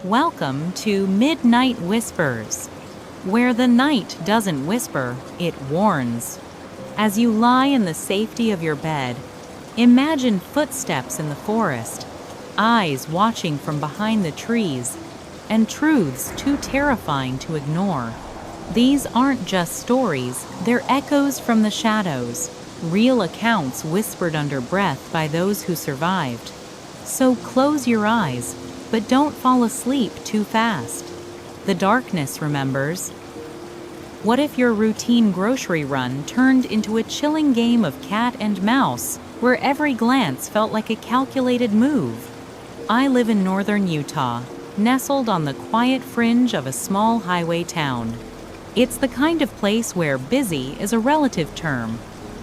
Welcome to Midnight Whispers, where the night doesn't whisper, it warns. As you lie in the safety of your bed, imagine footsteps in the forest, eyes watching from behind the trees, and truths too terrifying to ignore. These aren't just stories, they're echoes from the shadows, real accounts whispered under breath by those who survived. So close your eyes, but don't fall asleep too fast. The darkness remembers. What if your routine grocery run turned into a chilling game of cat and mouse, where every glance felt like a calculated move? I live in northern Utah, nestled on the quiet fringe of a small highway town. It's the kind of place where busy is a relative term,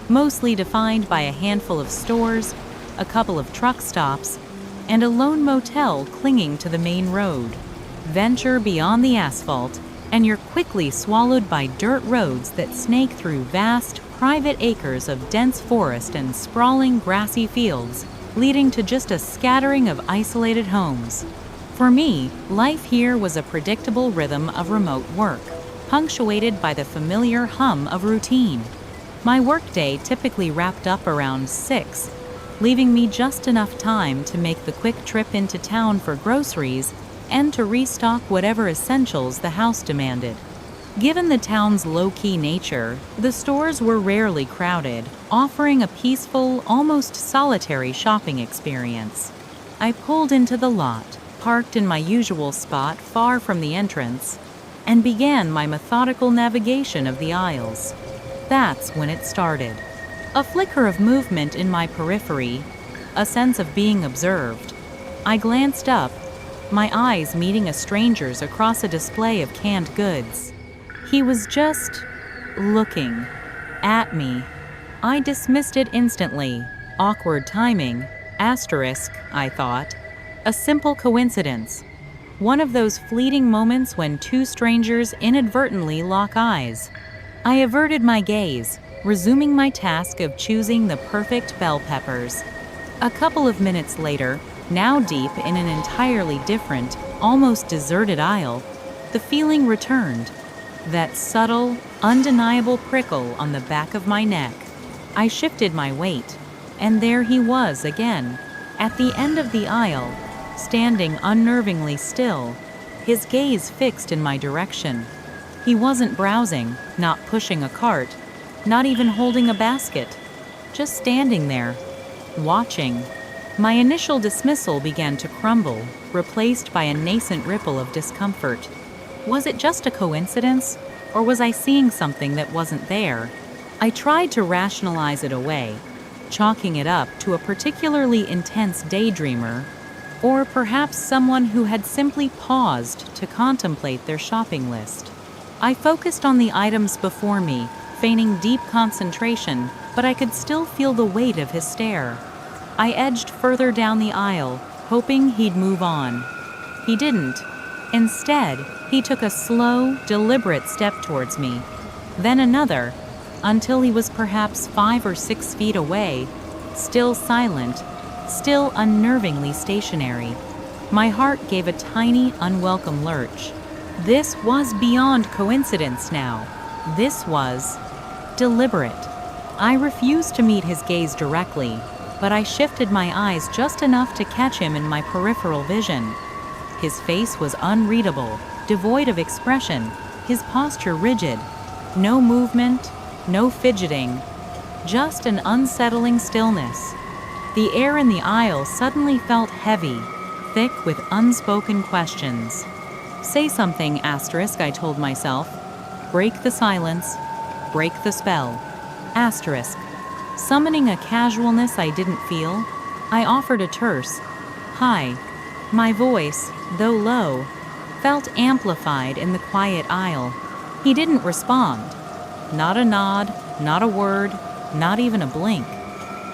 mostly defined by a handful of stores, a couple of truck stops, and a lone motel clinging to the main road. Venture beyond the asphalt, and you're quickly swallowed by dirt roads that snake through vast, private acres of dense forest and sprawling grassy fields, leading to just a scattering of isolated homes. For me, life here was a predictable rhythm of remote work, punctuated by the familiar hum of routine. My workday typically wrapped up around 6, leaving me just enough time to make the quick trip into town for groceries and to restock whatever essentials the house demanded. Given the town's low-key nature, the stores were rarely crowded, offering a peaceful, almost solitary shopping experience. I pulled into the lot, parked in my usual spot far from the entrance, and began my methodical navigation of the aisles. That's when it started. A flicker of movement in my periphery, a sense of being observed. I glanced up, my eyes meeting a stranger's across a display of canned goods. He was just looking at me. I dismissed it instantly. Awkward timing, asterisk, I thought. A simple coincidence. One of those fleeting moments when two strangers inadvertently lock eyes. I averted my gaze, resuming my task of choosing the perfect bell peppers. A couple of minutes later, now deep in an entirely different, almost deserted aisle, the feeling returned. That subtle, undeniable prickle on the back of my neck. I shifted my weight, and there he was again, at the end of the aisle, standing unnervingly still, his gaze fixed in my direction. He wasn't browsing, not pushing a cart, not even holding a basket, just standing there, watching. My initial dismissal began to crumble, replaced by a nascent ripple of discomfort. Was it just a coincidence, or was I seeing something that wasn't there? I tried to rationalize it away, chalking it up to a particularly intense daydreamer, or perhaps someone who had simply paused to contemplate their shopping list. I focused on the items before me, feigning deep concentration, but I could still feel the weight of his stare. I edged further down the aisle, hoping he'd move on. He didn't. Instead, he took a slow, deliberate step towards me, then another, until he was perhaps 5 or 6 feet away, still silent, still unnervingly stationary. My heart gave a tiny, unwelcome lurch. This was beyond coincidence now. This was deliberate. I refused to meet his gaze directly, but I shifted my eyes just enough to catch him in my peripheral vision. His face was unreadable, devoid of expression, his posture rigid. No movement, no fidgeting, just an unsettling stillness. The air in the aisle suddenly felt heavy, thick with unspoken questions. Say something, asterisk, I told myself. Break the silence, break the spell. Asterisk. Summoning a casualness I didn't feel, I offered a terse "Hi." My voice, though low, felt amplified in the quiet aisle. He didn't respond. Not a nod, not a word, not even a blink.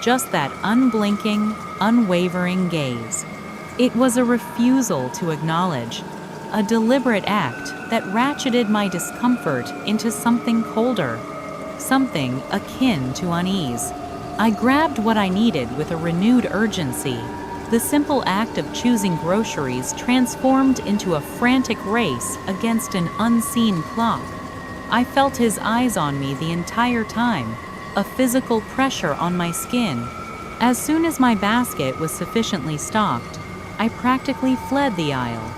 Just that unblinking, unwavering gaze. It was a refusal to acknowledge, a deliberate act that ratcheted my discomfort into something colder, something akin to unease. I grabbed what I needed with a renewed urgency, The simple act of choosing groceries transformed into a frantic race against an unseen clock. I felt his eyes on me the entire time, a physical pressure on my skin. As soon as my basket was sufficiently stocked, I practically fled the aisle,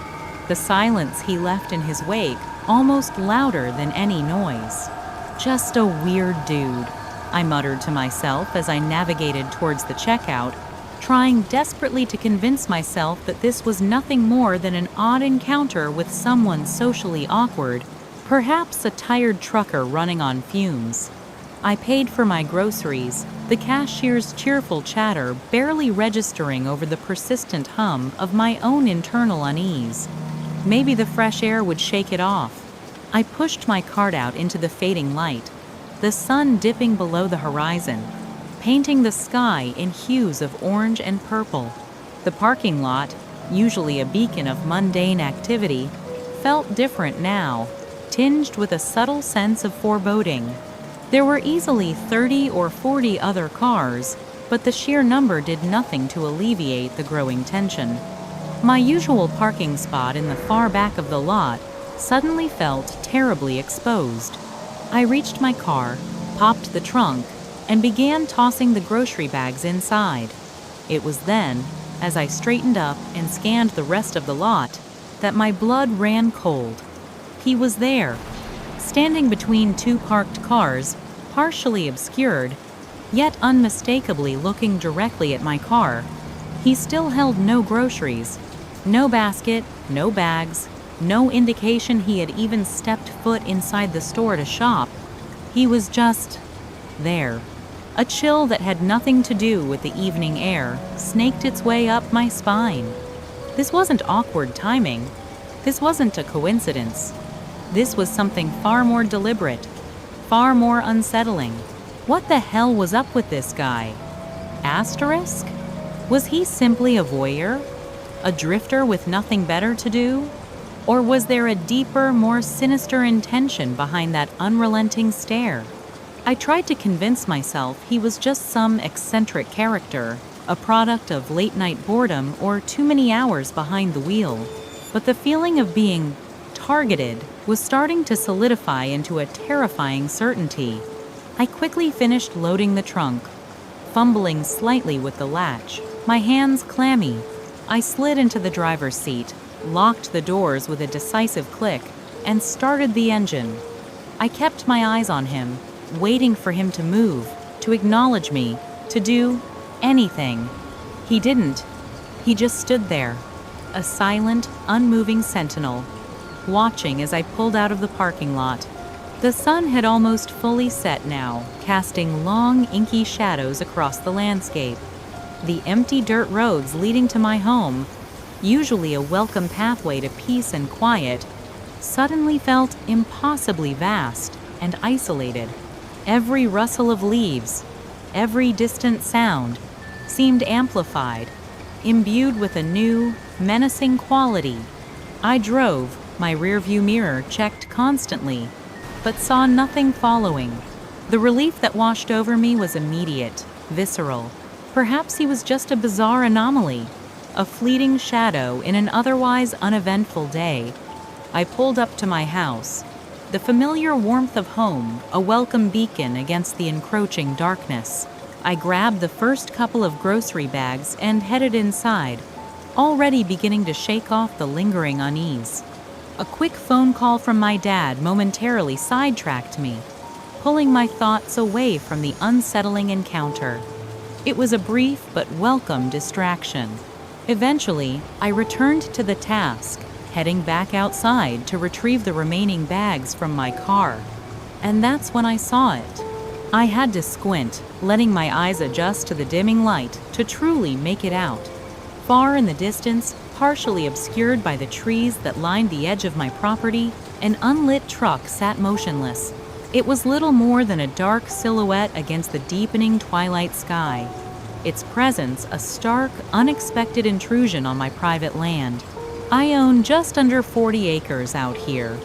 the silence he left in his wake almost louder than any noise. "Just a weird dude," I muttered to myself as I navigated towards the checkout, trying desperately to convince myself that this was nothing more than an odd encounter with someone socially awkward, perhaps a tired trucker running on fumes. I paid for my groceries, the cashier's cheerful chatter barely registering over the persistent hum of my own internal unease. Maybe the fresh air would shake it off. I pushed my cart out into the fading light, the sun dipping below the horizon, painting the sky in hues of orange and purple. The parking lot, usually a beacon of mundane activity, felt different now, tinged with a subtle sense of foreboding. There were easily 30 or 40 other cars, but the sheer number did nothing to alleviate the growing tension. My usual parking spot in the far back of the lot suddenly felt terribly exposed. I reached my car, popped the trunk, and began tossing the grocery bags inside. It was then, as I straightened up and scanned the rest of the lot, that my blood ran cold. He was there, standing between two parked cars, partially obscured, yet unmistakably looking directly at my car. He still held no groceries, no basket, no bags, no indication he had even stepped foot inside the store to shop. He was just there. A chill that had nothing to do with the evening air snaked its way up my spine. This wasn't awkward timing. This wasn't a coincidence. This was something far more deliberate, far more unsettling. What the hell was up with this guy? Asterisk? Was he simply a voyeur? A drifter with nothing better to do? Or was there a deeper, more sinister intention behind that unrelenting stare? I tried to convince myself he was just some eccentric character, a product of late-night boredom or too many hours behind the wheel. But the feeling of being targeted was starting to solidify into a terrifying certainty. I quickly finished loading the trunk, fumbling slightly with the latch, my hands clammy. I slid into the driver's seat, locked the doors with a decisive click, and started the engine. I kept my eyes on him, waiting for him to move, to acknowledge me, to do anything. He didn't. He just stood there, a silent, unmoving sentinel, watching as I pulled out of the parking lot. The sun had almost fully set now, casting long, inky shadows across the landscape. The empty dirt roads leading to my home, usually a welcome pathway to peace and quiet, suddenly felt impossibly vast and isolated. Every rustle of leaves, every distant sound, seemed amplified, imbued with a new, menacing quality. I drove, my rearview mirror checked constantly, but saw nothing following. The relief that washed over me was immediate, visceral. Perhaps he was just a bizarre anomaly, a fleeting shadow in an otherwise uneventful day. I pulled up to my house, the familiar warmth of home, a welcome beacon against the encroaching darkness. I grabbed the first couple of grocery bags and headed inside, already beginning to shake off the lingering unease. A quick phone call from my dad momentarily sidetracked me, pulling my thoughts away from the unsettling encounter. It was a brief but welcome distraction. Eventually, I returned to the task, heading back outside to retrieve the remaining bags from my car. And that's when I saw it. I had to squint, letting my eyes adjust to the dimming light to truly make it out. Far in the distance, partially obscured by the trees that lined the edge of my property, an unlit truck sat motionless. It was little more than a dark silhouette against the deepening twilight sky. Its presence a stark, unexpected intrusion on my private land. I own just under 40 acres out here,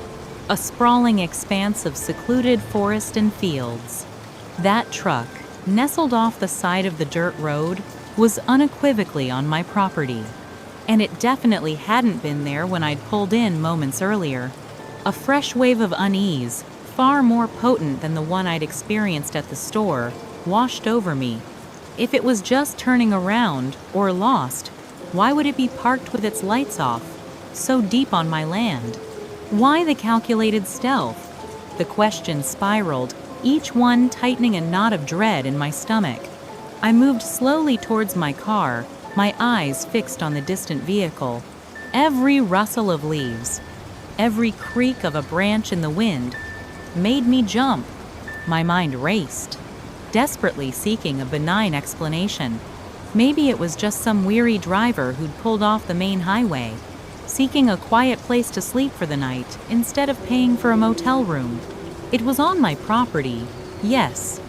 a sprawling expanse of secluded forest and fields. That truck, nestled off the side of the dirt road, was unequivocally on my property. And it definitely hadn't been there when I'd pulled in moments earlier. A fresh wave of unease, far more potent than the one I'd experienced at the store, washed over me. If it was just turning around, or lost, why would it be parked with its lights off, so deep on my land? Why the calculated stealth? The questions spiraled, each one tightening a knot of dread in my stomach. I moved slowly towards my car, my eyes fixed on the distant vehicle. Every rustle of leaves, every creak of a branch in the wind, made me jump. My mind raced, desperately seeking a benign explanation. Maybe it was just some weary driver who'd pulled off the main highway, seeking a quiet place to sleep for the night instead of paying for a motel room. It was on my property, yes,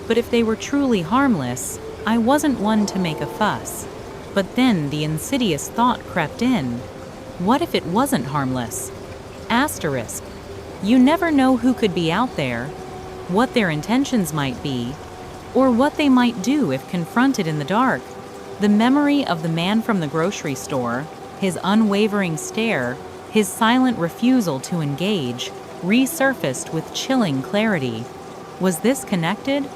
but if they were truly harmless, I wasn't one to make a fuss. But then the insidious thought crept in. What if it wasn't harmless? Asterisk. You never know who could be out there, what their intentions might be, or what they might do if confronted in the dark. The memory of the man from the grocery store, his unwavering stare, his silent refusal to engage, resurfaced with chilling clarity. Was this connected?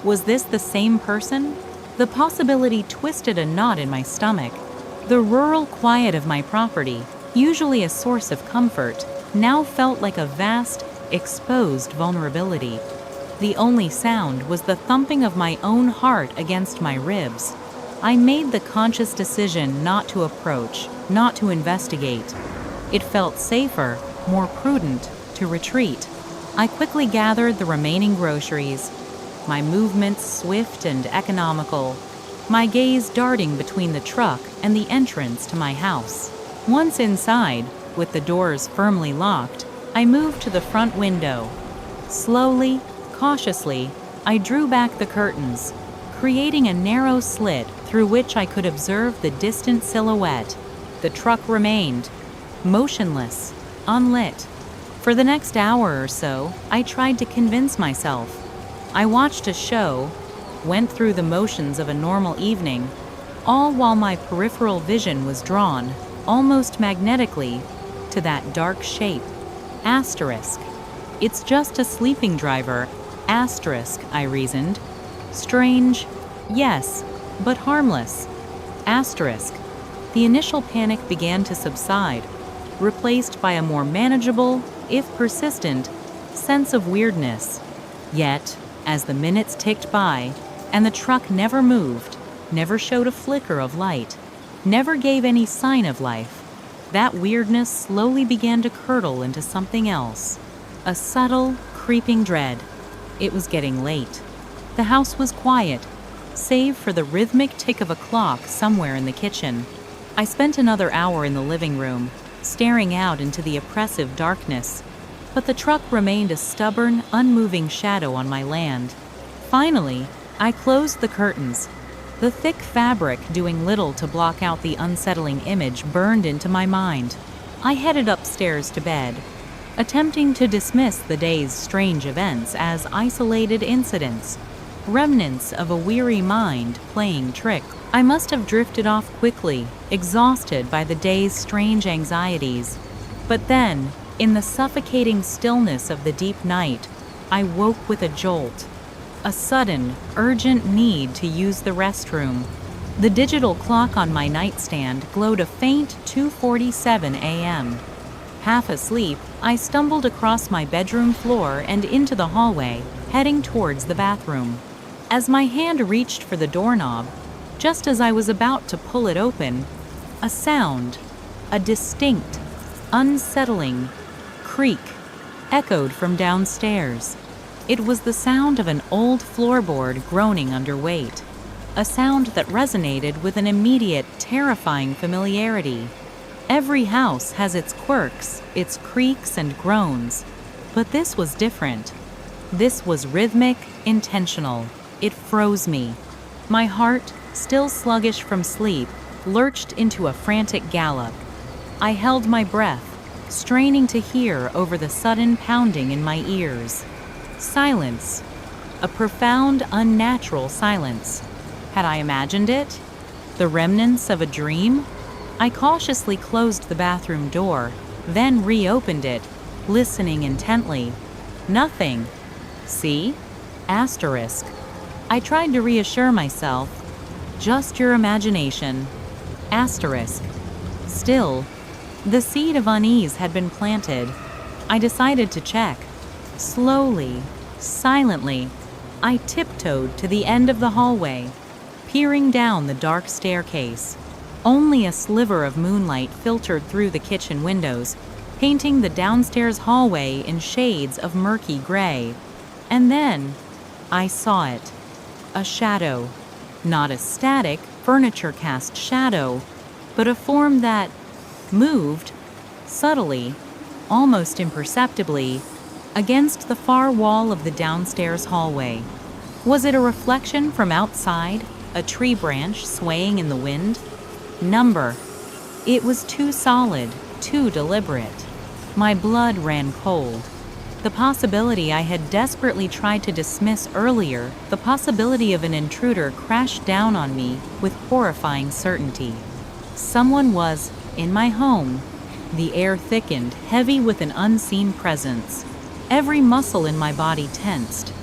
Was this the same person? The possibility twisted a knot in my stomach. The rural quiet of my property, usually a source of comfort, now felt like a vast, exposed vulnerability. The only sound was the thumping of my own heart against my ribs. I made the conscious decision not to approach, not to investigate. It felt safer, more prudent, to retreat. I quickly gathered the remaining groceries, my movements swift and economical, my gaze darting between the truck and the entrance to my house. Once inside, with the doors firmly locked, I moved to the front window. Slowly, cautiously, I drew back the curtains, creating a narrow slit through which I could observe the distant silhouette. The truck remained, motionless, unlit. For the next hour or so, I tried to convince myself. I watched a show, went through the motions of a normal evening, all while my peripheral vision was drawn, almost magnetically, to that dark shape. Asterisk. It's just a sleeping driver. Asterisk, I reasoned. Strange, yes, but harmless. Asterisk. The initial panic began to subside, replaced by a more manageable, if persistent, sense of weirdness. Yet, as the minutes ticked by, and the truck never moved, never showed a flicker of light, never gave any sign of life, that weirdness slowly began to curdle into something else. A subtle, creeping dread. It was getting late. The house was quiet, save for the rhythmic tick of a clock somewhere in the kitchen. I spent another hour in the living room, staring out into the oppressive darkness, but the truck remained a stubborn, unmoving shadow on my land. Finally, I closed the curtains. The thick fabric doing little to block out the unsettling image burned into my mind. I headed upstairs to bed, attempting to dismiss the day's strange events as isolated incidents, remnants of a weary mind playing trick. I must have drifted off quickly, exhausted by the day's strange anxieties. But then, in the suffocating stillness of the deep night, I woke with a jolt. A sudden, urgent need to use the restroom. The digital clock on my nightstand glowed a faint 2:47 a.m. Half asleep, I stumbled across my bedroom floor and into the hallway, heading towards the bathroom. As my hand reached for the doorknob, just as I was about to pull it open, a sound, a distinct, unsettling creak, echoed from downstairs. It was the sound of an old floorboard groaning under weight, a sound that resonated with an immediate, terrifying familiarity. Every house has its quirks, its creaks and groans, but this was different. This was rhythmic, intentional. It froze me. My heart, still sluggish from sleep, lurched into a frantic gallop. I held my breath, straining to hear over the sudden pounding in my ears. Silence. A profound, unnatural silence. Had I imagined it? The remnants of a dream? I cautiously closed the bathroom door, then reopened it, listening intently. Nothing. See? Asterisk. I tried to reassure myself. Just your imagination. Asterisk. Still, the seed of unease had been planted. I decided to check. Slowly, silently, I tiptoed to the end of the hallway, peering down the dark staircase. Only a sliver of moonlight filtered through the kitchen windows, painting the downstairs hallway in shades of murky gray. And then, I saw it. A shadow. Not a static, furniture-cast shadow, but a form that moved, subtly, almost imperceptibly, against the far wall of the downstairs hallway. Was it a reflection from outside, a tree branch swaying in the wind? Number. It was too solid, too deliberate. My blood ran cold. The possibility I had desperately tried to dismiss earlier, the possibility of an intruder crashed down on me with horrifying certainty. Someone was in my home. The air thickened, heavy with an unseen presence. Every muscle in my body tensed.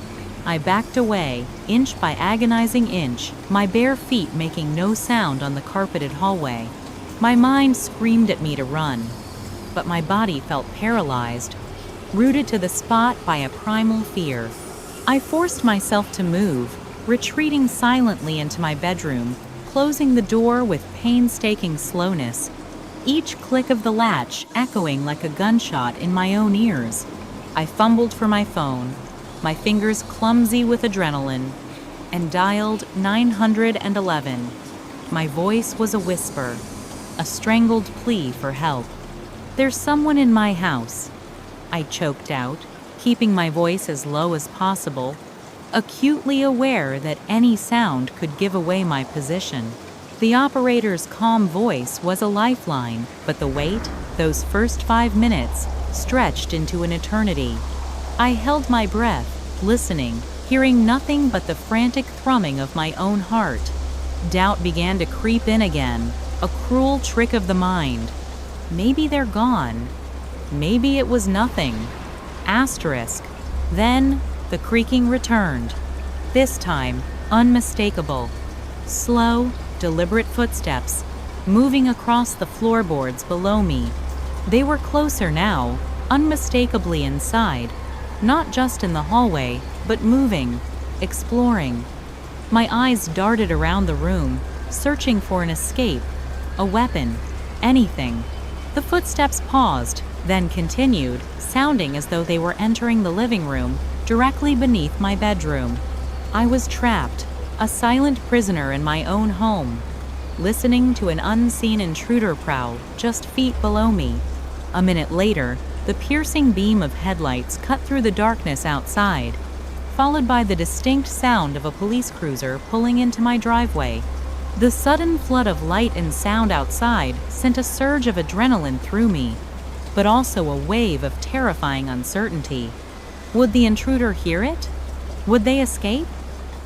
I backed away, inch by agonizing inch, my bare feet making no sound on the carpeted hallway. My mind screamed at me to run, but my body felt paralyzed, rooted to the spot by a primal fear. I forced myself to move, retreating silently into my bedroom, closing the door with painstaking slowness, each click of the latch echoing like a gunshot in my own ears. I fumbled for my phone, my fingers clumsy with adrenaline, and dialed 911. My voice was a whisper, a strangled plea for help. "There's someone in my house," I choked out, keeping my voice as low as possible, acutely aware that any sound could give away my position. The operator's calm voice was a lifeline, but the wait, those first 5 minutes, stretched into an eternity. I held my breath, listening, hearing nothing but the frantic thrumming of my own heart. Doubt began to creep in again, a cruel trick of the mind. Maybe they're gone. Maybe it was nothing. Asterisk. Then, the creaking returned. This time, unmistakable. Slow, deliberate footsteps, moving across the floorboards below me. They were closer now, unmistakably inside, not just in the hallway, but moving, exploring. My eyes darted around the room, searching for an escape, a weapon, anything. The footsteps paused, then continued, sounding as though they were entering the living room, directly beneath my bedroom. I was trapped, a silent prisoner in my own home, listening to an unseen intruder prowl just feet below me. A minute later, the piercing beam of headlights cut through the darkness outside, followed by the distinct sound of a police cruiser pulling into my driveway. The sudden flood of light and sound outside sent a surge of adrenaline through me, but also a wave of terrifying uncertainty. Would the intruder hear it? Would they escape?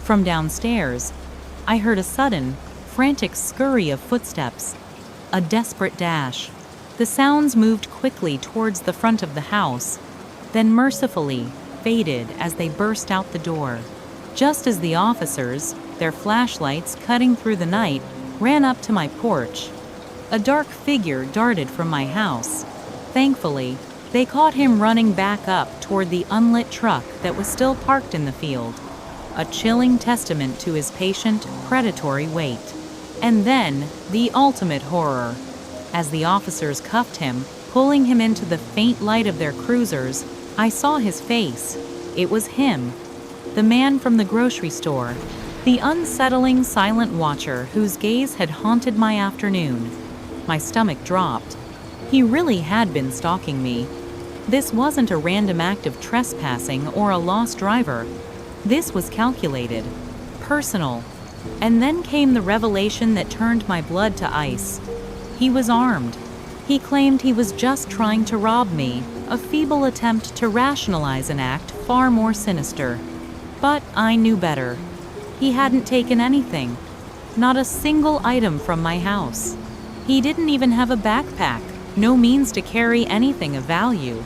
From downstairs, I heard a sudden, frantic scurry of footsteps, a desperate dash. The sounds moved quickly towards the front of the house, then mercifully faded as they burst out the door. Just as the officers, their flashlights cutting through the night, ran up to my porch, a dark figure darted from my house. Thankfully, they caught him running back up toward the unlit truck that was still parked in the field, a chilling testament to his patient, predatory wait. And then, the ultimate horror. As the officers cuffed him, pulling him into the faint light of their cruisers, I saw his face. It was him, the man from the grocery store, the unsettling silent watcher whose gaze had haunted my afternoon. My stomach dropped. He really had been stalking me. This wasn't a random act of trespassing or a lost driver. This was calculated, personal. And then came the revelation that turned my blood to ice. He was armed. He claimed he was just trying to rob me, a feeble attempt to rationalize an act far more sinister. But I knew better. He hadn't taken anything. Not a single item from my house. He didn't even have a backpack, no means to carry anything of value.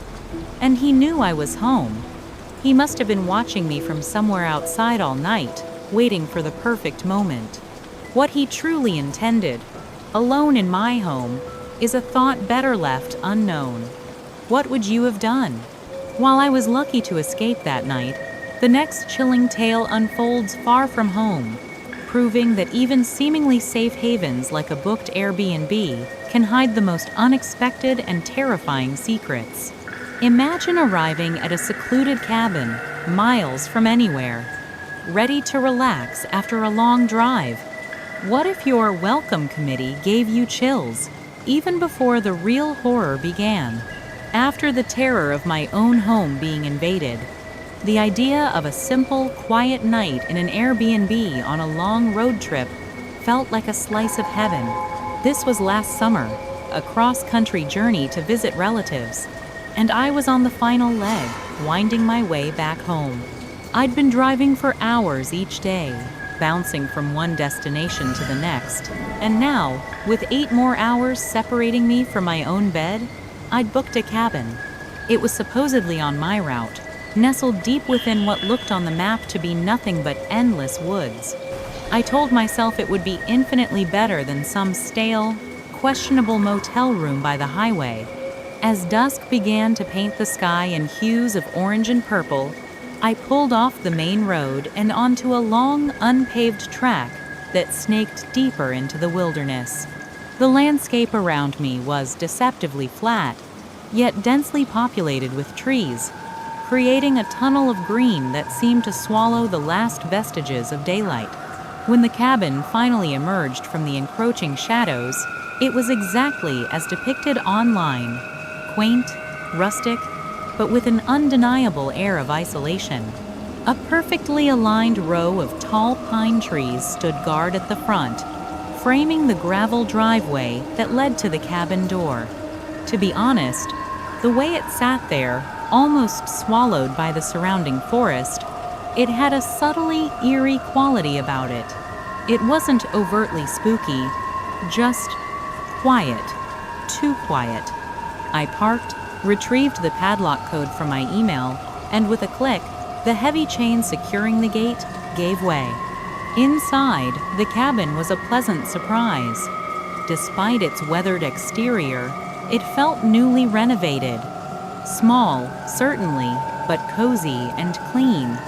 And he knew I was home. He must have been watching me from somewhere outside all night, waiting for the perfect moment. What he truly intended, alone in my home, is a thought better left unknown. What would you have done? While I was lucky to escape that night, the next chilling tale unfolds far from home, proving that even seemingly safe havens like a booked Airbnb can hide the most unexpected and terrifying secrets. Imagine arriving at a secluded cabin, miles from anywhere, ready to relax after a long drive. What if your welcome committee gave you chills, even before the real horror began? After the terror of my own home being invaded, the idea of a simple, quiet night in an Airbnb on a long road trip felt like a slice of heaven. This was last summer, a cross-country journey to visit relatives, and I was on the final leg, winding my way back home. I'd been driving for hours each day, bouncing from one destination to the next, and now, with 8 more hours separating me from my own bed, I'd booked a cabin. It was supposedly on my route, nestled deep within what looked on the map to be nothing but endless woods. I told myself it would be infinitely better than some stale, questionable motel room by the highway. As dusk began to paint the sky in hues of orange and purple, I pulled off the main road and onto a long, unpaved track that snaked deeper into the wilderness. The landscape around me was deceptively flat, yet densely populated with trees, creating a tunnel of green that seemed to swallow the last vestiges of daylight. When the cabin finally emerged from the encroaching shadows, it was exactly as depicted online, quaint, rustic, but with an undeniable air of isolation. A perfectly aligned row of tall pine trees stood guard at the front, framing the gravel driveway that led to the cabin door. To be honest, the way it sat there, almost swallowed by the surrounding forest, it had a subtly eerie quality about it. It wasn't overtly spooky, just quiet, too quiet. I parked, retrieved the padlock code from my email, and with a click, the heavy chain securing the gate gave way. Inside, the cabin was a pleasant surprise. Despite its weathered exterior, it felt newly renovated. Small, certainly, but cozy and clean.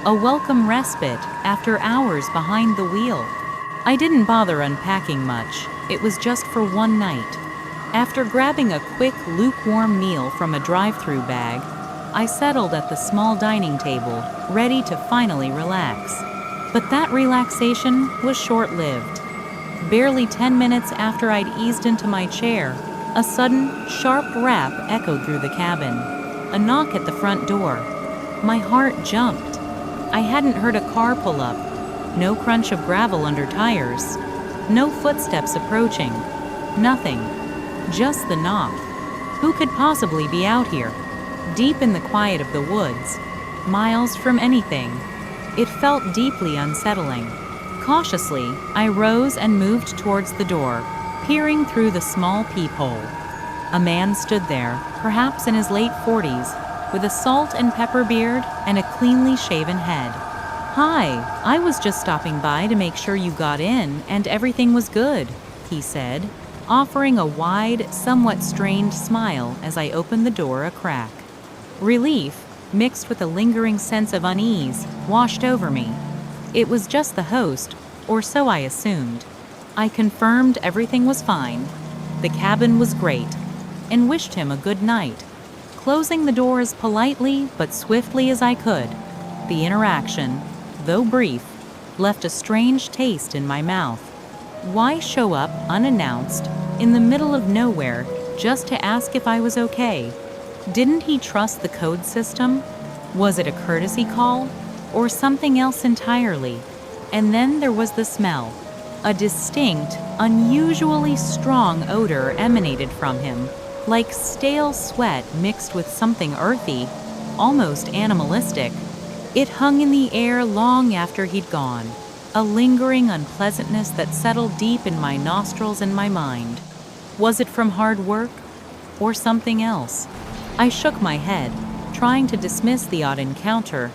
A welcome respite after hours behind the wheel. I didn't bother unpacking much. It was just for one night. After grabbing a quick, lukewarm meal from a drive-through bag, I settled at the small dining table, ready to finally relax. But that relaxation was short-lived. Barely 10 minutes after I'd eased into my chair, a sudden, sharp rap echoed through the cabin. A knock at the front door. My heart jumped. I hadn't heard a car pull up. No crunch of gravel under tires. No footsteps approaching. Nothing. Just the knock. Who could possibly be out here? Deep in the quiet of the woods. Miles from anything. It felt deeply unsettling. Cautiously, I rose and moved towards the door, peering through the small peephole. A man stood there, perhaps in his late 40s, with a salt and pepper beard and a cleanly shaven head. "Hi, I was just stopping by to make sure you got in and everything was good," he said, offering a wide, somewhat strained smile as I opened the door a crack. Relief, mixed with a lingering sense of unease, washed over me. It was just the host, or so I assumed. I confirmed everything was fine. The cabin was great, and wished him a good night, closing the door as politely but swiftly as I could. The interaction, though brief, left a strange taste in my mouth. Why show up unannounced, in the middle of nowhere, just to ask if I was okay? Didn't he trust the code system? Was it a courtesy call? Or something else entirely? And then there was the smell. A distinct, unusually strong odor emanated from him, like stale sweat mixed with something earthy, almost animalistic. It hung in the air long after he'd gone. a lingering unpleasantness that settled deep in my nostrils and my mind. Was it from hard work or something else? I shook my head, trying to dismiss the odd encounter,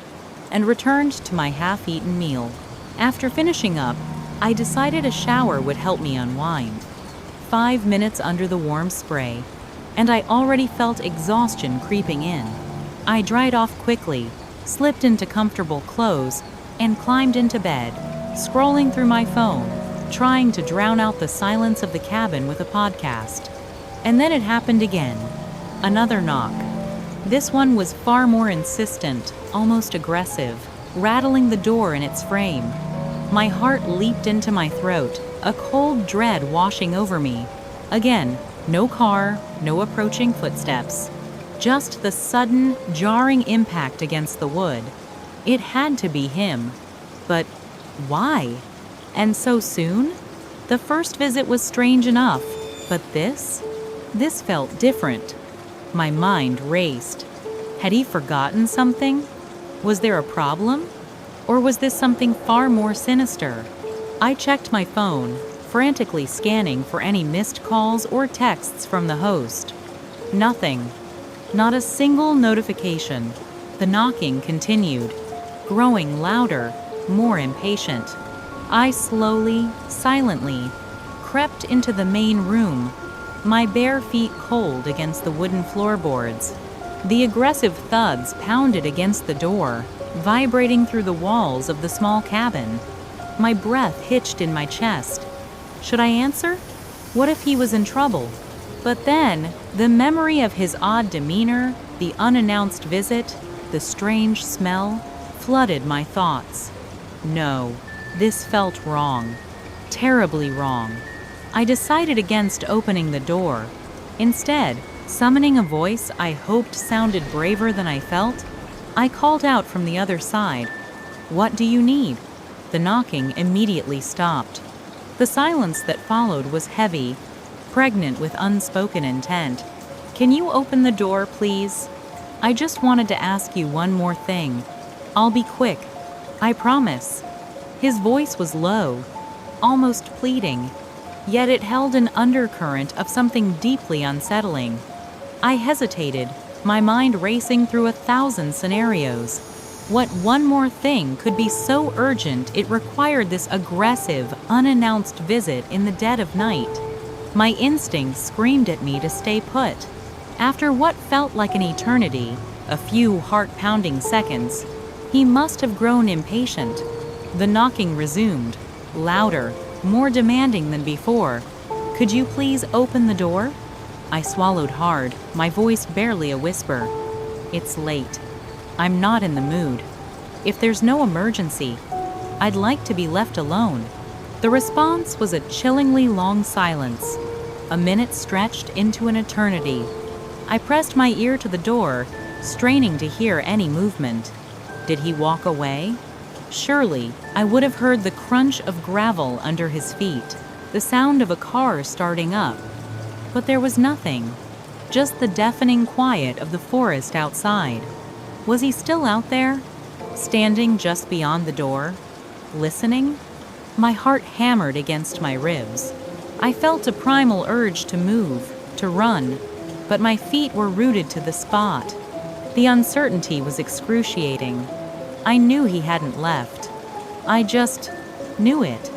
and returned to my half-eaten meal. After finishing up, I decided a shower would help me unwind. 5 minutes under the warm spray, and I already felt exhaustion creeping in. I dried off quickly, slipped into comfortable clothes, and climbed into bed, scrolling through my phone, trying to drown out the silence of the cabin with a podcast. And then it happened again. Another knock. This one was far more insistent, almost aggressive, rattling the door in its frame. My heart leaped into my throat, a cold dread washing over me. Again, no car, no approaching footsteps. Just the sudden, jarring impact against the wood. It had to be him. But why? And so soon? The first visit was strange enough, but this felt different. My mind raced. Had he forgotten something? Was there a problem? Or was this something far more sinister? I checked my phone, frantically scanning for any missed calls or texts from the host. Nothing. Not a single notification. The knocking continued, growing louder, more impatient. I slowly, silently, crept into the main room, my bare feet cold against the wooden floorboards. The aggressive thuds pounded against the door, vibrating through the walls of the small cabin. My breath hitched in my chest. Should I answer? What if he was in trouble? But then, the memory of his odd demeanor, the unannounced visit, the strange smell, flooded my thoughts. No, this felt wrong. Terribly wrong. I decided against opening the door. Instead, summoning a voice I hoped sounded braver than I felt, I called out from the other side, "What do you need?" The knocking immediately stopped. The silence that followed was heavy, pregnant with unspoken intent. "Can you open the door, please? I just wanted to ask you one more thing. I'll be quick. I promise." His voice was low, almost pleading, yet it held an undercurrent of something deeply unsettling. I hesitated, my mind racing through 1,000 scenarios. What one more thing could be so urgent it required this aggressive, unannounced visit in the dead of night? My instincts screamed at me to stay put. After what felt like an eternity, a few heart-pounding seconds, he must have grown impatient. The knocking resumed, louder, more demanding than before. "Could you please open the door?" I swallowed hard, my voice barely a whisper. "It's late. I'm not in the mood. If there's no emergency, I'd like to be left alone." The response was a chillingly long silence. A minute stretched into an eternity. I pressed my ear to the door, straining to hear any movement. Did he walk away? Surely, I would have heard the crunch of gravel under his feet, the sound of a car starting up. But there was nothing, just the deafening quiet of the forest outside. Was he still out there, standing just beyond the door, listening? My heart hammered against my ribs. I felt a primal urge to move, to run, but my feet were rooted to the spot. The uncertainty was excruciating. I knew he hadn't left. I just knew it.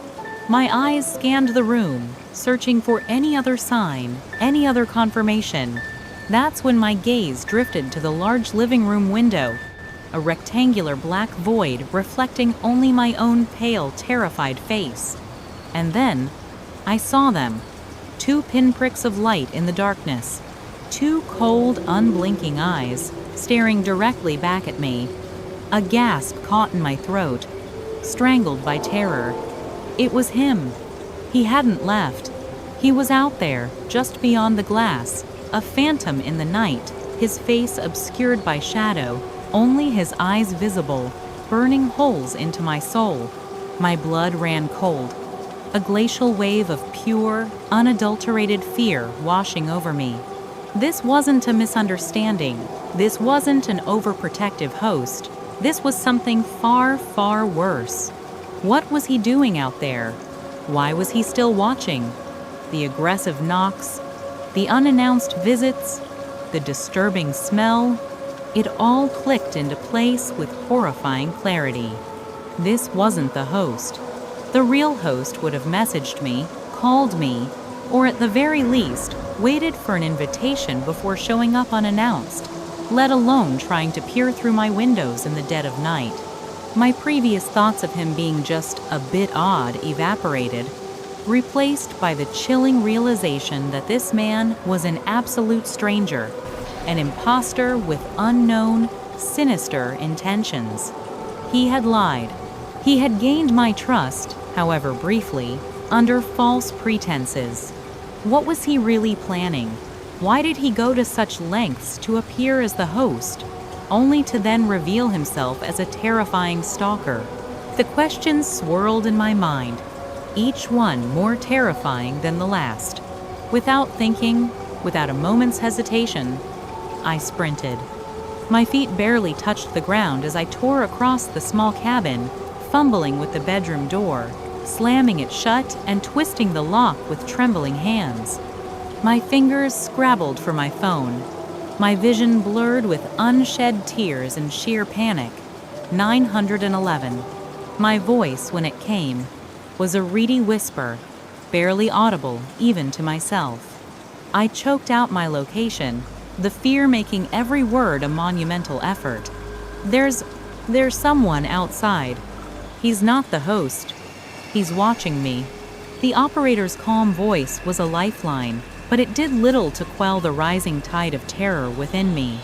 My eyes scanned the room, searching for any other sign, any other confirmation. That's when my gaze drifted to the large living room window, a rectangular black void reflecting only my own pale, terrified face. And then, I saw them. 2 pinpricks of light in the darkness. 2 cold, unblinking eyes, staring directly back at me. A gasp caught in my throat, strangled by terror. It was him. He hadn't left. He was out there, just beyond the glass, a phantom in the night, his face obscured by shadow, only his eyes visible, burning holes into my soul. My blood ran cold, a glacial wave of pure, unadulterated fear washing over me. This wasn't a misunderstanding. This wasn't an overprotective host. This was something far, far worse. What was he doing out there? Why was he still watching? The aggressive knocks, the unannounced visits, the disturbing smell, it all clicked into place with horrifying clarity. This wasn't the host. The real host would have messaged me, called me, or at the very least, waited for an invitation before showing up unannounced, let alone trying to peer through my windows in the dead of night. My previous thoughts of him being just a bit odd evaporated, replaced by the chilling realization that this man was an absolute stranger, an imposter with unknown, sinister intentions. He had lied. He had gained my trust, however briefly, under false pretenses. What was he really planning? Why did he go to such lengths to appear as the host, only to then reveal himself as a terrifying stalker? The questions swirled in my mind, each one more terrifying than the last. Without thinking, without a moment's hesitation, I sprinted. My feet barely touched the ground as I tore across the small cabin, fumbling with the bedroom door, slamming it shut and twisting the lock with trembling hands. My fingers scrabbled for my phone, my vision blurred with unshed tears and sheer panic. 911. My voice, when it came, was a reedy whisper, barely audible even to myself. I choked out my location, the fear making every word a monumental effort. There's someone outside. He's not the host. He's watching me. The operator's calm voice was a lifeline, but it did little to quell the rising tide of terror within me.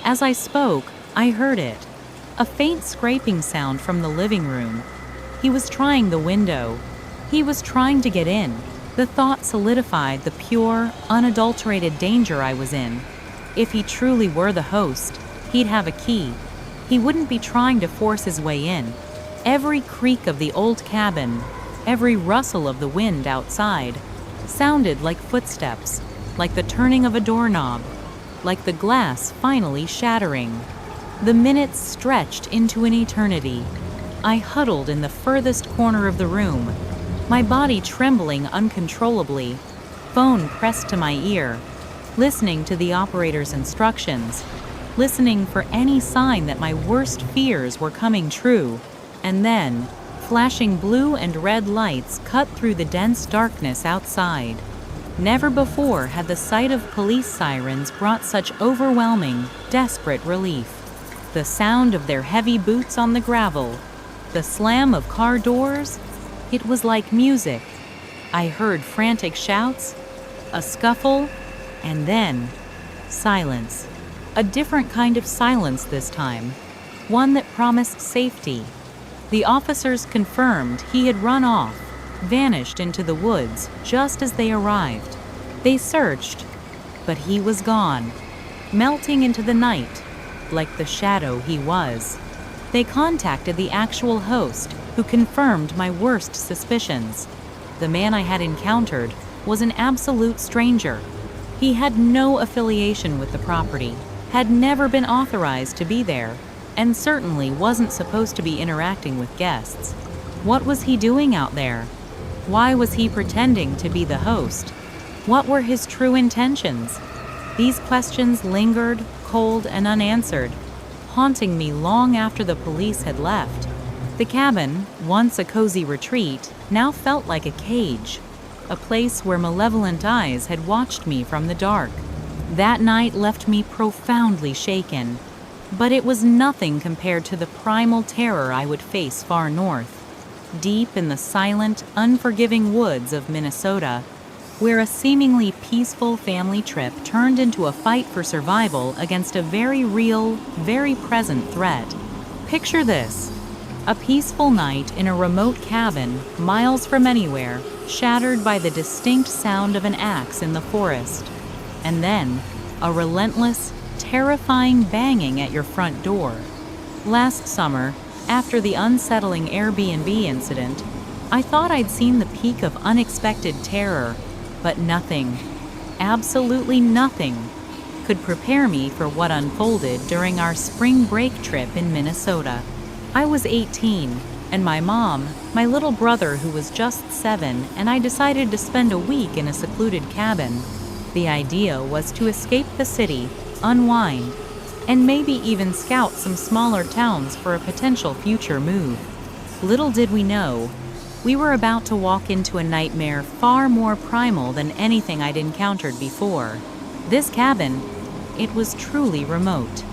As I spoke, I heard it. A faint scraping sound from the living room. He was trying the window. He was trying to get in. The thought solidified the pure, unadulterated danger I was in. If he truly were the host, he'd have a key. He wouldn't be trying to force his way in. Every creak of the old cabin, every rustle of the wind outside, sounded like footsteps, like the turning of a doorknob, like the glass finally shattering. The minutes stretched into an eternity. I huddled in the furthest corner of the room, my body trembling uncontrollably, phone pressed to my ear, listening to the operator's instructions, listening for any sign that my worst fears were coming true. And then, flashing blue and red lights cut through the dense darkness outside. Never before had the sight of police sirens brought such overwhelming, desperate relief. The sound of their heavy boots on the gravel, the slam of car doors, it was like music. I heard frantic shouts, a scuffle, and then silence. A different kind of silence this time, one that promised safety. The officers confirmed he had run off, vanished into the woods just as they arrived. They searched, but he was gone, melting into the night, like the shadow he was. They contacted the actual host, who confirmed my worst suspicions. The man I had encountered was an absolute stranger. He had no affiliation with the property, had never been authorized to be there, and certainly wasn't supposed to be interacting with guests. What was he doing out there? Why was he pretending to be the host? What were his true intentions? These questions lingered, cold and unanswered, haunting me long after the police had left. The cabin, once a cozy retreat, now felt like a cage, a place where malevolent eyes had watched me from the dark. That night left me profoundly shaken, but it was nothing compared to the primal terror I would face far north, deep in the silent, unforgiving woods of Minnesota, where a seemingly peaceful family trip turned into a fight for survival against a very real, very present threat. Picture this: a peaceful night in a remote cabin, miles from anywhere, shattered by the distinct sound of an axe in the forest. And then, a relentless, terrifying banging at your front door. Last summer, after the unsettling Airbnb incident, I thought I'd seen the peak of unexpected terror, but nothing, absolutely nothing, could prepare me for what unfolded during our spring break trip in Minnesota. I was 18, and my mom, my little brother who was just 7, and I decided to spend a week in a secluded cabin. The idea was to escape the city, unwind, and maybe even scout some smaller towns for a potential future move. Little did we know, we were about to walk into a nightmare far more primal than anything I'd encountered before. This cabin, it was truly remote.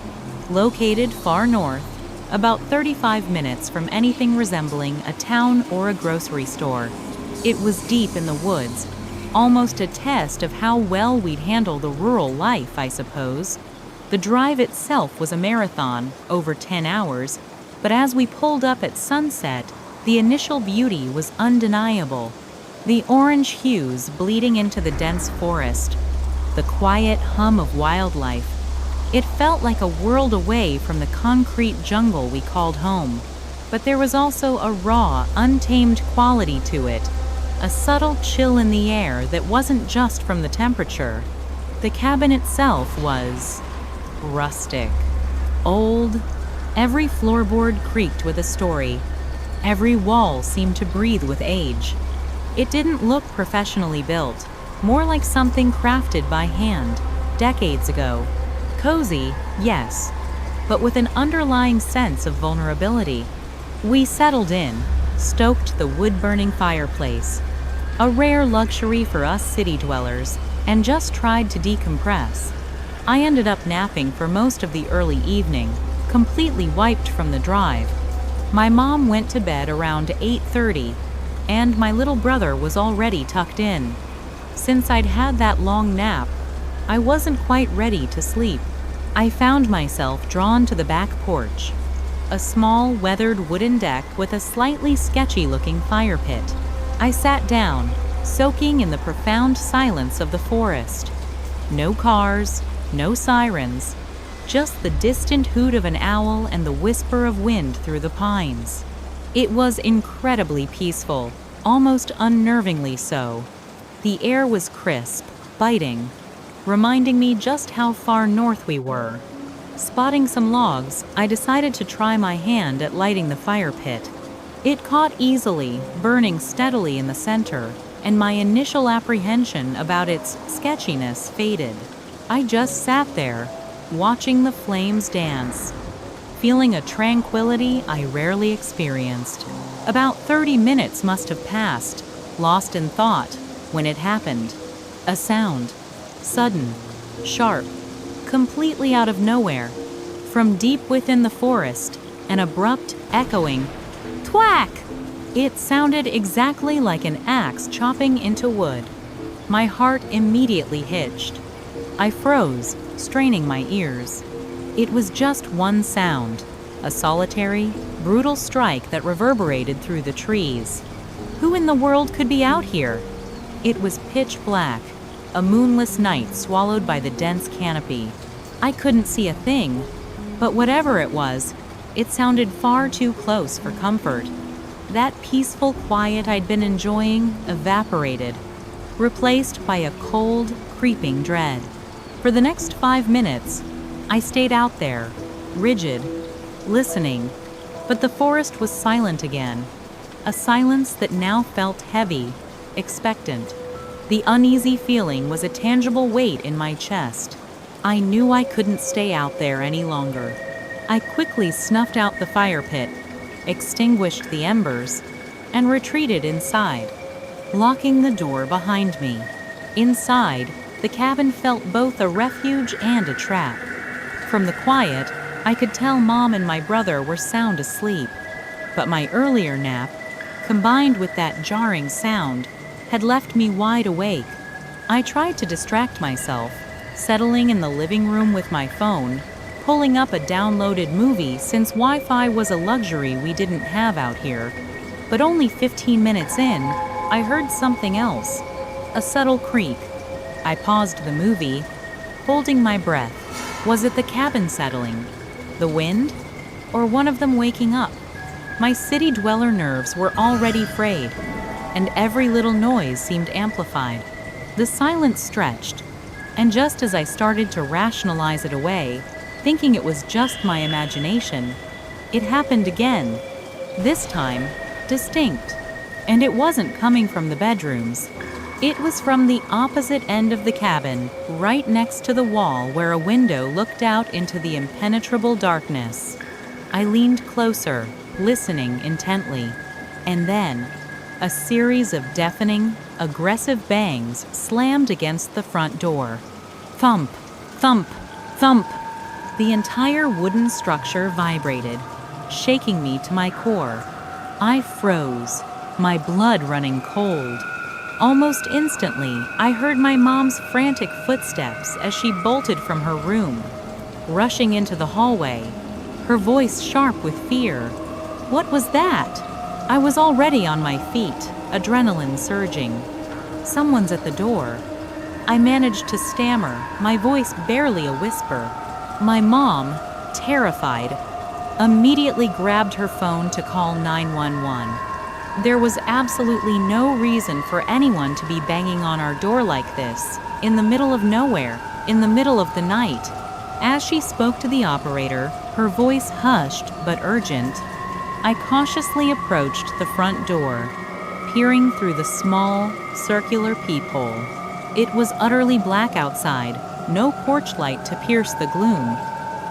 Located far north, about 35 minutes from anything resembling a town or a grocery store. It was deep in the woods, almost a test of how well we'd handle the rural life, I suppose. The drive itself was a marathon, over 10 hours, but as we pulled up at sunset, the initial beauty was undeniable. The orange hues bleeding into the dense forest, the quiet hum of wildlife. It felt like a world away from the concrete jungle we called home. But there was also a raw, untamed quality to it, a subtle chill in the air that wasn't just from the temperature. The cabin itself was rustic, old. Every floorboard creaked with a story. Every wall seemed to breathe with age. It didn't look professionally built, more like something crafted by hand, decades ago. Cozy, yes, but with an underlying sense of vulnerability. We settled in, stoked the wood-burning fireplace, a rare luxury for us city dwellers, and just tried to decompress. I ended up napping for most of the early evening, completely wiped from the drive. My mom went to bed around 8:30, and my little brother was already tucked in. Since I'd had that long nap, I wasn't quite ready to sleep. I found myself drawn to the back porch, a small, weathered wooden deck with a slightly sketchy-looking fire pit. I sat down, soaking in the profound silence of the forest. No cars, no sirens, just the distant hoot of an owl and the whisper of wind through the pines. It was incredibly peaceful, almost unnervingly so. The air was crisp, biting, reminding me just how far north we were. Spotting some logs, I decided to try my hand at lighting the fire pit. It caught easily, burning steadily in the center, and my initial apprehension about its sketchiness faded. I just sat there, watching the flames dance, feeling a tranquility I rarely experienced. About 30 minutes must have passed, lost in thought, when it happened. A sound. Sudden, sharp, completely out of nowhere. From deep within the forest, an abrupt, echoing thwack! It sounded exactly like an axe chopping into wood. My heart immediately hitched. I froze, straining my ears. It was just one sound, a solitary, brutal strike that reverberated through the trees. Who in the world could be out here? It was pitch black, a moonless night swallowed by the dense canopy. I couldn't see a thing, but whatever it was, it sounded far too close for comfort. That peaceful quiet I'd been enjoying evaporated, replaced by a cold, creeping dread. For the next 5 minutes, I stayed out there, rigid, listening, but the forest was silent again, a silence that now felt heavy, expectant. The uneasy feeling was a tangible weight in my chest. I knew I couldn't stay out there any longer. I quickly snuffed out the fire pit, extinguished the embers, and retreated inside, locking the door behind me. Inside, the cabin felt both a refuge and a trap. From the quiet, I could tell Mom and my brother were sound asleep, but my earlier nap, combined with that jarring sound, had left me wide awake. I tried to distract myself, settling in the living room with my phone, pulling up a downloaded movie since Wi-Fi was a luxury we didn't have out here. But only 15 minutes in, I heard something else, a subtle creak. I paused the movie, holding my breath. Was it the cabin settling, the wind, or one of them waking up? My city dweller nerves were already frayed, and every little noise seemed amplified. The silence stretched, and just as I started to rationalize it away, thinking it was just my imagination, it happened again. This time, distinct. And it wasn't coming from the bedrooms. It was from the opposite end of the cabin, right next to the wall where a window looked out into the impenetrable darkness. I leaned closer, listening intently, and then a series of deafening, aggressive bangs slammed against the front door. Thump, thump, thump. The entire wooden structure vibrated, shaking me to my core. I froze, my blood running cold. Almost instantly, I heard my mom's frantic footsteps as she bolted from her room, rushing into the hallway, her voice sharp with fear. What was that? I was already on my feet, adrenaline surging. Someone's at the door. I managed to stammer, my voice barely a whisper. My mom, terrified, immediately grabbed her phone to call 911. There was absolutely no reason for anyone to be banging on our door like this, in the middle of nowhere, in the middle of the night. As she spoke to the operator, her voice hushed but urgent, I cautiously approached the front door, peering through the small, circular peephole. It was utterly black outside, no porch light to pierce the gloom.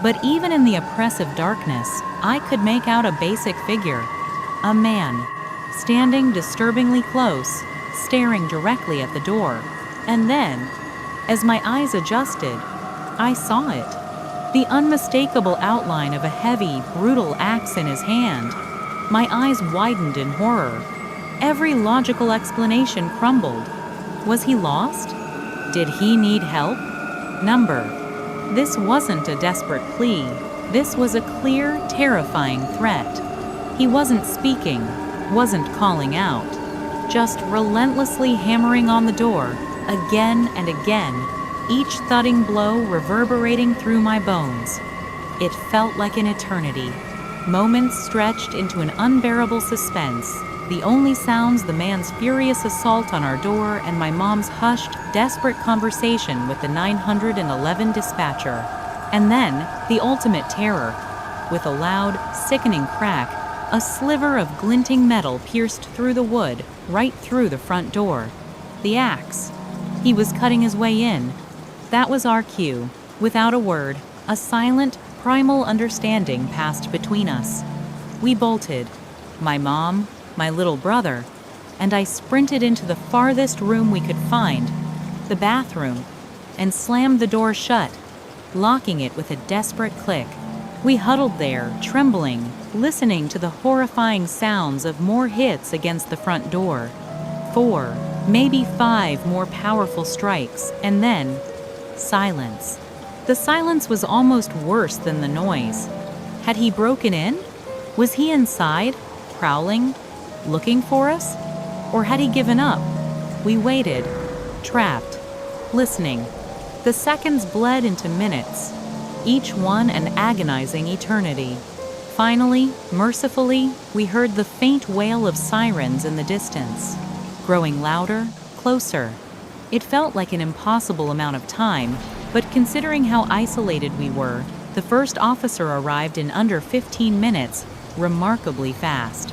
But even in the oppressive darkness, I could make out a basic figure. A man, standing disturbingly close, staring directly at the door. And then, as my eyes adjusted, I saw it. The unmistakable outline of a heavy, brutal axe in his hand. My eyes widened in horror. Every logical explanation crumbled. Was he lost? Did he need help? This wasn't a desperate plea. This was a clear, terrifying threat. He wasn't speaking, wasn't calling out, just relentlessly hammering on the door, again and again, each thudding blow reverberating through my bones. It felt like an eternity. Moments stretched into an unbearable suspense, the only sounds the man's furious assault on our door and my mom's hushed, desperate conversation with the 911 dispatcher. And then, the ultimate terror. With a loud, sickening crack, a sliver of glinting metal pierced through the wood, right through the front door. The axe. He was cutting his way in. That was our cue. Without a word, a silent, primal understanding passed between us. We bolted. My mom, my little brother, and I sprinted into the farthest room we could find, the bathroom, and slammed the door shut, locking it with a desperate click. We huddled there, trembling, listening to the horrifying sounds of more hits against the front door. 4, maybe 5 more powerful strikes, and then silence. The silence was almost worse than the noise. Had he broken in? Was he inside, prowling, looking for us? Or had he given up? We waited, trapped, listening. The seconds bled into minutes, each one an agonizing eternity. Finally, mercifully, we heard the faint wail of sirens in the distance, growing louder, closer. It felt like an impossible amount of time, but considering how isolated we were, the first officer arrived in under 15 minutes, remarkably fast.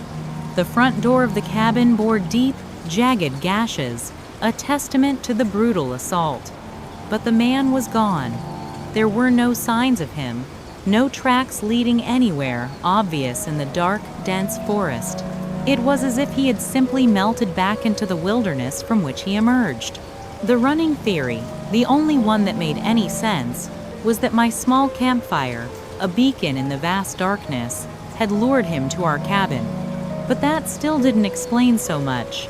The front door of the cabin bore deep, jagged gashes, a testament to the brutal assault. But the man was gone. There were no signs of him, no tracks leading anywhere obvious in the dark, dense forest. It was as if he had simply melted back into the wilderness from which he emerged. The running theory, the only one that made any sense, was that my small campfire, a beacon in the vast darkness, had lured him to our cabin. But that still didn't explain so much.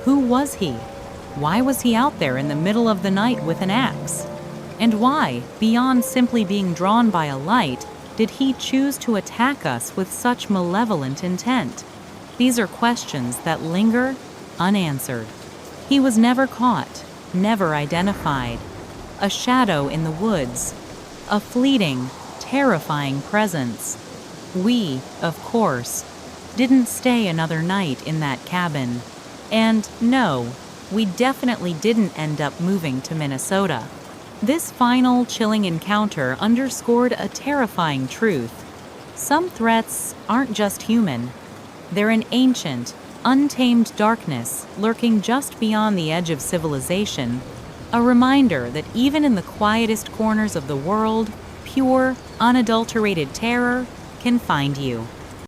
Who was he? Why was he out there in the middle of the night with an axe? And why, beyond simply being drawn by a light, did he choose to attack us with such malevolent intent? These are questions that linger unanswered. He was never caught, never identified. A shadow in the woods. A fleeting, terrifying presence. We, of course, didn't stay another night in that cabin. And no, we definitely didn't end up moving to Minnesota. This final, chilling encounter underscored a terrifying truth. Some threats aren't just human. They're an ancient, untamed darkness lurking just beyond the edge of civilization, a reminder that even in the quietest corners of the world, pure, unadulterated terror can find you.